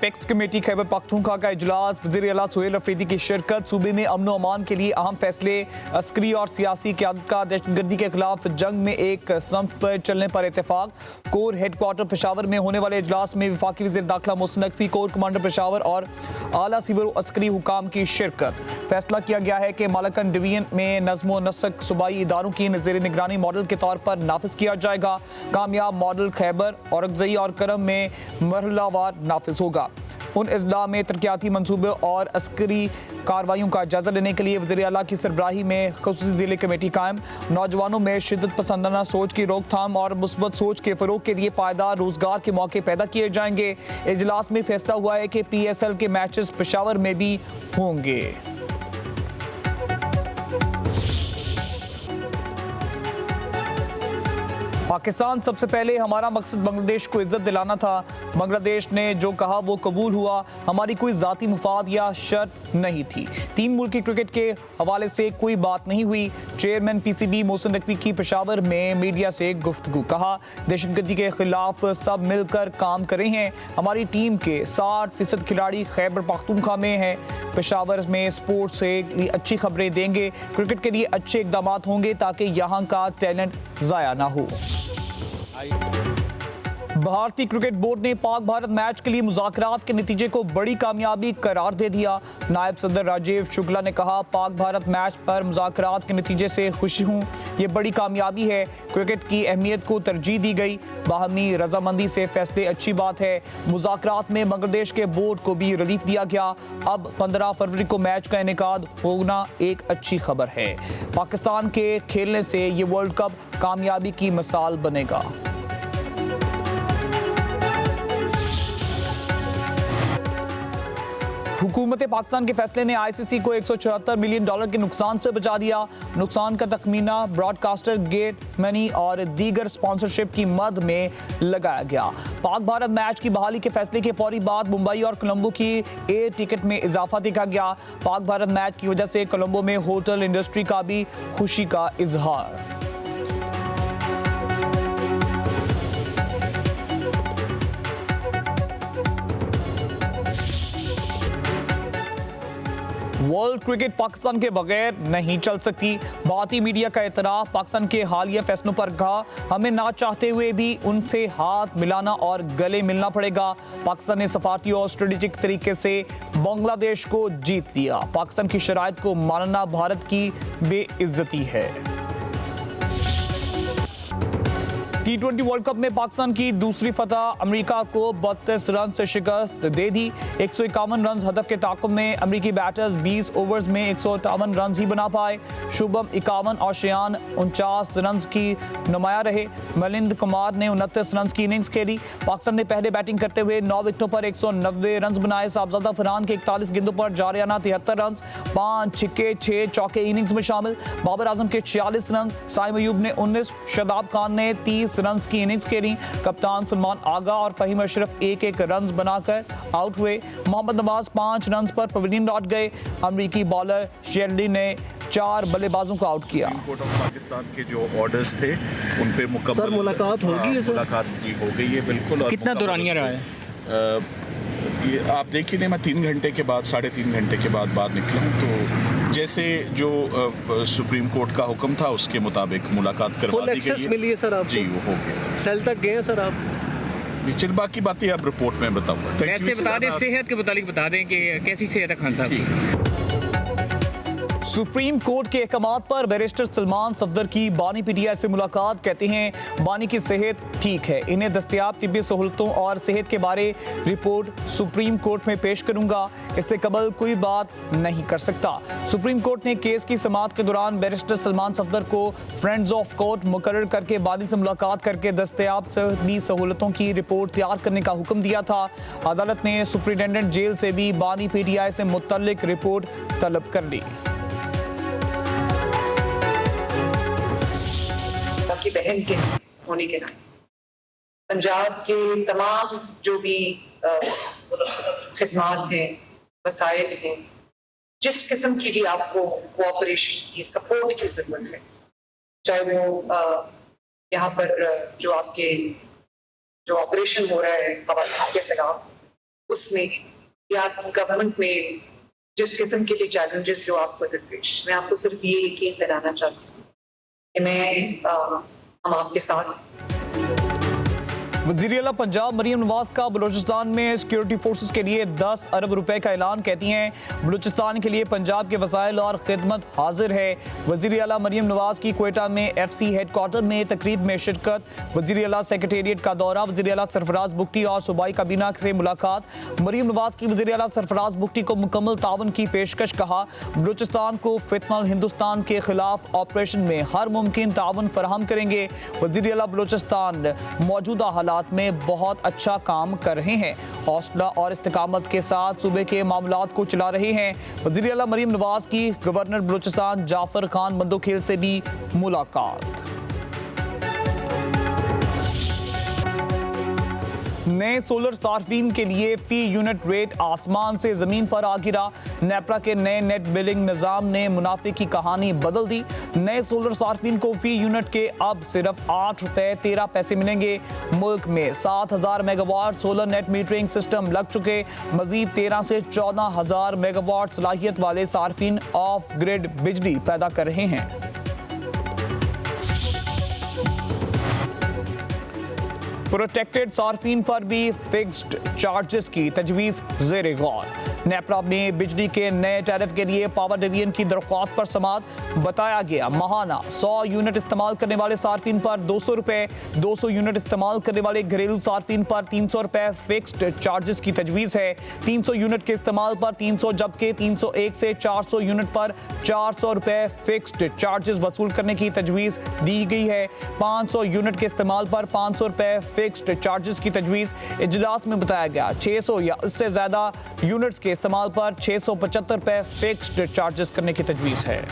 Apex committee Khyber Pakhtunkhwa का इजलास, वज़ीर आला सुहेल अफरीदी की शिरकत, सूबे में अमन व अमान के लिए अहम फैसले, अस्करी और सियासी क़यादत का दहशतगर्दी के खिलाफ जंग में एक संफ पर चलने पर इतफाक। कोर हेडक्वार्टर पेशावर में होने वाले इजलास में वफाकी वज़ीर दाखिला मोहसिन नकवी, कोर कमांडर पेशावर और आला सिविल अस्करी हुकाम की शिरकत। फैसला किया गया है कि मालकन डिवीजन में नज़्म व नस्क सूबाई इदारों की ज़ेर निगरानी मॉडल के तौर पर नाफिज किया जाएगा। कामयाब मॉडल खैबर, औरंगज़ई और करम में मरहलावार नाफिज होगा। उन अजला में तरक्याती मनसूबे और अस्करी कार्रवाइयों का जायजा लेने के लिए वज़ीर आला की सरबराही में ख़ुसूसी ज़िले कमेटी कायम। नौजवानों में शिद्दत पसंदाना सोच की रोकथाम और मुस्बत सोच के फ़रोग के लिए पायदार रोज़गार के मौके पैदा किए जाएंगे। इजलास में फैसला हुआ है कि PSL के मैचेस पेशावर में भी होंगे। पाकिस्तान सबसे पहले हमारा मकसद बांग्लादेश को इज्जत दिलाना था। बांग्लादेश ने जो कहा वो कबूल हुआ। हमारी कोई ज़ाती मुफाद या शर्त नहीं थी। तीन मुल्की क्रिकेट के हवाले से कोई बात नहीं हुई। चेयरमैन PCB मोहसिन नकवी की पेशावर में मीडिया से गुफ्तगू। कहा दहशतगर्दी के खिलाफ सब मिलकर काम करे हैं। हमारी टीम के 60% खिलाड़ी खैबर पख्तूनख्वा में हैं। पेशावर में स्पोर्ट्स से अच्छी खबरें देंगे। क्रिकेट के लिए अच्छे इकदाम होंगे ताकि यहाँ का टैलेंट ज़ाया ना हो। भारतीय क्रिकेट बोर्ड ने पाक भारत मैच के लिए मुज़ाकरात के नतीजे को बड़ी कामयाबी करार दे दिया। नायब सदर राजीव शुक्ला ने कहा, पाक भारत मैच पर मुज़ाकरात के नतीजे से खुश हूँ। ये बड़ी कामयाबी है। क्रिकेट की अहमियत को तरजीह दी गई। बाहमी रजामंदी से फैसले अच्छी बात है। मुज़ाकरात में बांग्लादेश के बोर्ड को भी रिलीफ दिया गया। अब 15 फरवरी को मैच का इनेकाद होना एक अच्छी खबर है। पाकिस्तान के खेलने से ये वर्ल्ड कप कामयाबी की मिसाल बनेगा। हुकूमत पाकिस्तान के फैसले ने ICC को $174 मिलियन के नुकसान से बचा दिया। नुकसान का तखमीना ब्रॉडकास्टर गेट मनी और दीगर स्पॉन्सरशिप की मद में लगाया गया। पाक भारत मैच की बहाली के फैसले के फौरी बाद मुंबई और कोलंबो की एयर टिकट में इजाफा देखा गया। पाक भारत मैच की वजह से कोलंबो में होटल इंडस्ट्री का भी खुशी का इजहार। वर्ल्ड क्रिकेट पाकिस्तान के बगैर नहीं चल सकती। भारतीय मीडिया का एतराफ़ पाकिस्तान के हालिया फैसलों पर कहा, हमें ना चाहते हुए भी उनसे हाथ मिलाना और गले मिलना पड़ेगा। पाकिस्तान ने सफारती और स्ट्रेटेजिक तरीके से बांग्लादेश को जीत लिया। पाकिस्तान की शराइत को मानना भारत की बेइज्जती है। T20 वर्ल्ड कप में पाकिस्तान की दूसरी फतह, अमेरिका को 32 रन से शिकस्त दे दी। 151 रन हदफ के ताक़ुब में अमेरिकी बैटर्स 20 ओवर्स में 158 रन ही बना पाए। शुभम 51 और शयान 49 रन की नुमाया रहे। मिलिंद कुमार ने 29 रन की इनिंग्स खेली। पाकिस्तान ने पहले बैटिंग करते हुए 9 विकेटों पर 190 रन बनाए। साहबजादा फरहान के 41 गेंदों पर जारियाना 73 रन, 5 छक्के 6 चौके इनिंग्स में शामिल। बाबर आजम के 46 रन, साइम अयूब ने 19, शादाब खान ने 30 रन की इनिंग्स खेली। कप्तान सलमान आगा और फहीम अशरफ 1-1 रन बनाकर आउट हुए। मोहम्मद नवाज 5 रन पर पवेलियन लौट गए। अमेरिकी बॉलर शेरली ने 4 बल्लेबाजों को आउट किया। कोर्ट ऑफ पाकिस्तान के जो ऑर्डर्स थे उन पे मुकम्मल सर मुलाकात होगी। मुलाकात जी हो गई है बिल्कुल। और कितना दौरानिया रहा है? ये आप देखिए ना, मैं 3 घंटे के बाद 3.5 घंटे के बाद बाहर निकला हूँ। तो जैसे जो सुप्रीम कोर्ट का हुक्म था उसके मुताबिक मुलाकात करवा दी गई है। फुल एक्सेस मिली है सर आपको? जी वो हो गया। सेल तक गए हैं सर आप? चल बाकी बातें आप रिपोर्ट में बताऊंगा। वैसे बता दें, सेहत के मुतालिक बता दें कि कैसी सेहत है खान साहब की? सुप्रीम कोर्ट के अहकामात पर बैरिस्टर सलमान सफदर की बानी PTI से मुलाकात। कहते हैं बानी की सेहत ठीक है, इन्हें दस्तयाब तिब्बी सहूलतों और सेहत के बारे रिपोर्ट सुप्रीम कोर्ट में पेश करूंगा। इससे कबल कोई बात नहीं कर सकता। सुप्रीम कोर्ट ने केस की समाअत के दौरान बैरिस्टर सलमान सफदर को फ्रेंड्स ऑफ कोर्ट मुकर्रर करके बानी से मुलाकात करके दस्तयाब तिब्बी सहूलतों की रिपोर्ट तैयार करने का हुक्म दिया था। अदालत ने सुप्रिंटेंडेंट जेल से भी बानी PTI से मुतल्लिक रिपोर्ट तलब कर ली। की बहन के होने के नाते पंजाब के तमाम जो भी खिदमात हैं, वसाइल हैं, जिस किस्म की भी आपको कोऑपरेशन की सपोर्ट की जरूरत है, चाहे वो यहाँ पर जो आपके जो ऑपरेशन हो रहा है खवातीन के खिलाफ, उसमें या गवर्नमेंट में जिस किस्म के लिए चैलेंजेस जो आपको दरपेश, मैं आपको सिर्फ ये यकीन दिलाना चाहती हूँ कि हम आपके साथ। वज़ीर-ए-आला पंजाब मरीम नवाज का बलूचिस्तान में सिक्योरिटी फोर्सेस के लिए 10 अरब रुपए का ऐलान। कहती हैं बलूचिस्तान के लिए पंजाब के वसाइल और खिदमत हाजिर है। वज़ीर-ए-आला मरीम नवाज की क्वेटा में FC हेडक्वार्टर में तकरीब में शिरकत, वज़ीर-ए-आला सेक्रेटेरिएट का दौरा, वज़ीर-ए-आला सरफराज बुगटी और सूबाई काबीना से मुलाकात। मरीम नवाज की वज़ीर-ए-आला सरफराज बुगटी को मुकम्मल तावन की पेशकश। कहा बलूचिस्तान को फितनल हिंदुस्तान के खिलाफ ऑपरेशन में हर मुमकिन तावन फराहम करेंगे। वज़ीर-ए-आला बलूचिस्तान मौजूदा हालात में बहुत अच्छा काम कर रहे हैं, हौसला और इस्तिकामत के साथ सूबे के मामलात को चला रहे हैं। वज़ीर-ए-आला मरीम नवाज की गवर्नर बलूचिस्तान जाफर खान मंदोखेल से भी मुलाकात। नए सोलर सार्फिन के लिए फी यूनिट रेट आसमान से जमीन पर आ गिरा। नेपरा के नए नेट बिलिंग निजाम ने मुनाफे की कहानी बदल दी। नए सोलर सार्फिन को फी यूनिट के अब सिर्फ 8 रुपए 13 पैसे मिलेंगे। मुल्क में 7000 megawatt solar net metering system लग चुके। मजीद 13 से 14,000 मेगावाट सलाहियत वाले सार्फिन ऑफ ग्रिड बिजली पैदा कर रहे हैं। प्रोटेक्टेड सार्फिन पर भी फिक्स्ड चार्जेस की तजवीज़ ज़ेरे गौर। नेपरा में बिजली के नए टैरिफ के लिए पावर डिवीजन की दरख्वास्त पर समाअत। बताया गया माहाना 100 यूनिट इस्तेमाल करने वाले सार्फिन पर 200 रुपए, 200 यूनिट इस्तेमाल करने वाले घरेलू सार्फिन पर 300 रुपए फिक्स्ड चार्जेस की तजवीज़ है। 300 यूनिट के इस्तेमाल पर 300, जबकि 301 से 400 यूनिट पर 400 रुपए फिक्स्ड चार्जेस वसूल करने की तजवीज़ दी गई है। 500 यूनिट के इस्तेमाल पर 500 रुपए फिक्स्ड चार्जेस की तजवीज़। इजलास में बताया गया 600 या इससे ज़्यादा यूनिट्स के इस्तेमाल पर 675 रुपए फिक्स्ड चार्जेस करने की तजवीज़ है।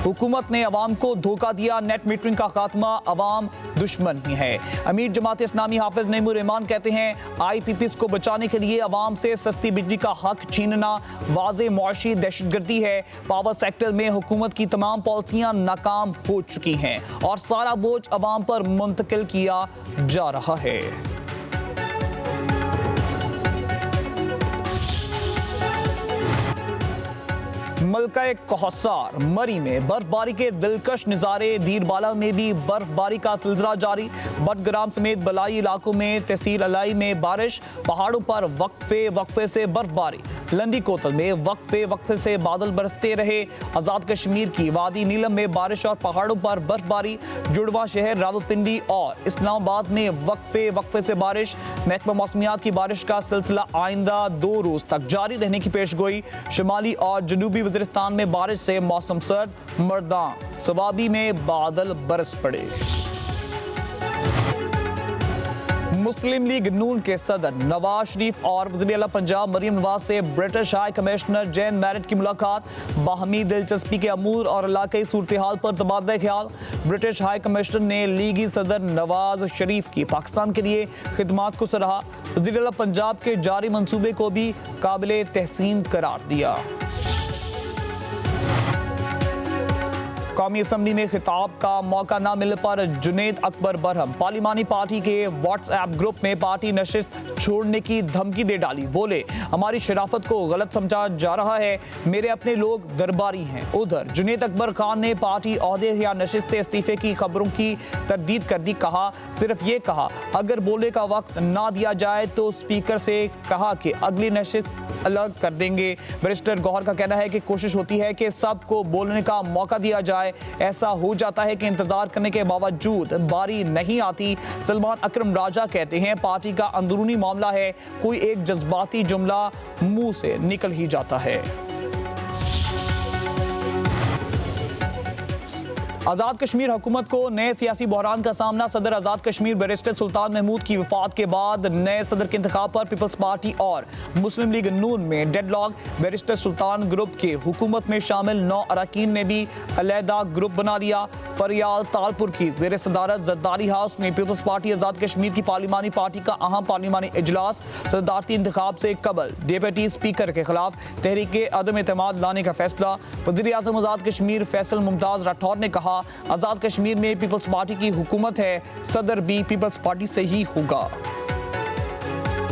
हुकूमत ने अवाम को धोखा दिया, नेट मीटरिंग का खात्मा अवाम दुश्मन ही है। अमीर जमात इस्लामी हाफिज नईमुर रहमान कहते हैं IPPs को बचाने के लिए अवाम से सस्ती बिजली का हक छीनना वाज़े मुआशी दहशतगर्दी है। पावर सेक्टर में हुकूमत की तमाम पॉलिसियां नाकाम हो चुकी हैं और सारा बोझ अवाम पर मुंतकिल किया जा रहा है। मलका कोहसार मरी में बर्फबारी के दिलकश नज़ारे। दीरबाला में भी बर्फबारी का सिलसिला जारी। बटग्राम समेत बलाई इलाकों में तहसील अलाई में बारिश। पहाड़ों पर वक्फे से बर्फबारी। लंडी कोतल में वक्फे से बादल बरसते रहे। आज़ाद कश्मीर की वादी नीलम में बारिश और पहाड़ों पर बर्फबारी। जुड़वा शहर रावलपिंडी और इस्लामाबाद में वक्फे से बारिश। महकमा मौसमियात की बारिश का सिलसिला आइंदा 2 रोज तक जारी रहने की पेशगोई। शुमाली और जनूबी वज़ीरिस्तान में बारिश से मौसम सर्द। मर्दान सवाबी में बादल बरस पड़े। मुस्लिम लीग नून के सदर नवाज शरीफ और वज़ीर-ए-आला पंजाब मरीम नवाज से British high commissioner Jain merit की मुलाकात। बाहमी दिलचस्पी के अमूर और इलाकाई सूरत हाल पर तबादला ख्याल। ब्रिटिश हाई कमिश्नर ने लीगी सदर नवाज शरीफ की पाकिस्तान के लिए खिदमात को सराहा। वज़ीर-ए-आला पंजाब के जारी मंसूबे को भी काबिल तहसीन करार दिया। कौमी असम्बली में खिताब का मौका न मिलने पर जुनेद अकबर बरहम। पार्लिमानी पार्टी के व्हाट्सएप ग्रुप में पार्टी नशिस्त छोड़ने की धमकी दे डाली। बोले हमारी शराफत को गलत समझा जा रहा है, मेरे अपने लोग दरबारी हैं। उधर जुनेद अकबर खान ने पार्टी ओहदे या नशिस्त इस्तीफे की खबरों की तरदीद कर दी। कहा सिर्फ ये कहा अगर बोलने का वक्त ना दिया जाए तो स्पीकर से कहा कि अगली नशिस्त अलग कर देंगे। बैरिस्टर गौहर का कहना है कि कोशिश होती है कि सबको बोलने का मौका दिया जाए, ऐसा हो जाता है कि इंतजार करने के बावजूद बारी नहीं आती। सलमान अकरम राजा कहते हैं पार्टी का अंदरूनी मामला है, कोई एक जज्बाती जुमला मुंह से निकल ही जाता है। आज़ाद कश्मीर हुकूमत को नए सियासी बहरान का सामना। सदर आज़ाद कश्मीर बैरिस्टर सुल्तान महमूद की वफात के बाद नए सदर के इंतखाब पर पीपल्स पार्टी और मुस्लिम लीग नून में डेडलॉक। बैरिस्टर सुल्तान ग्रुप के हुकूमत में शामिल 9 अरकान ने भी अलहदा ग्रुप बना लिया। फरियाल तालपुर की ज़ेर सदारत जरदारी हाउस में पीपल्स पार्टी आज़ाद कश्मीर की पार्लिमानी पार्टी का अहम पार्लिमानी इजलास। सदारती इंतखाब से कबल डिप्टी स्पीकर के खिलाफ तहरीक अदम एतमाद लाने का फैसला। वज़ीर आज़म आज़ाद कश्मीर फैसल मुमताज़ राठौर ने कहा आज़ाद कश्मीर में पीपल्स पार्टी की हुकूमत है, सदर भी पीपल्स पार्टी से ही होगा।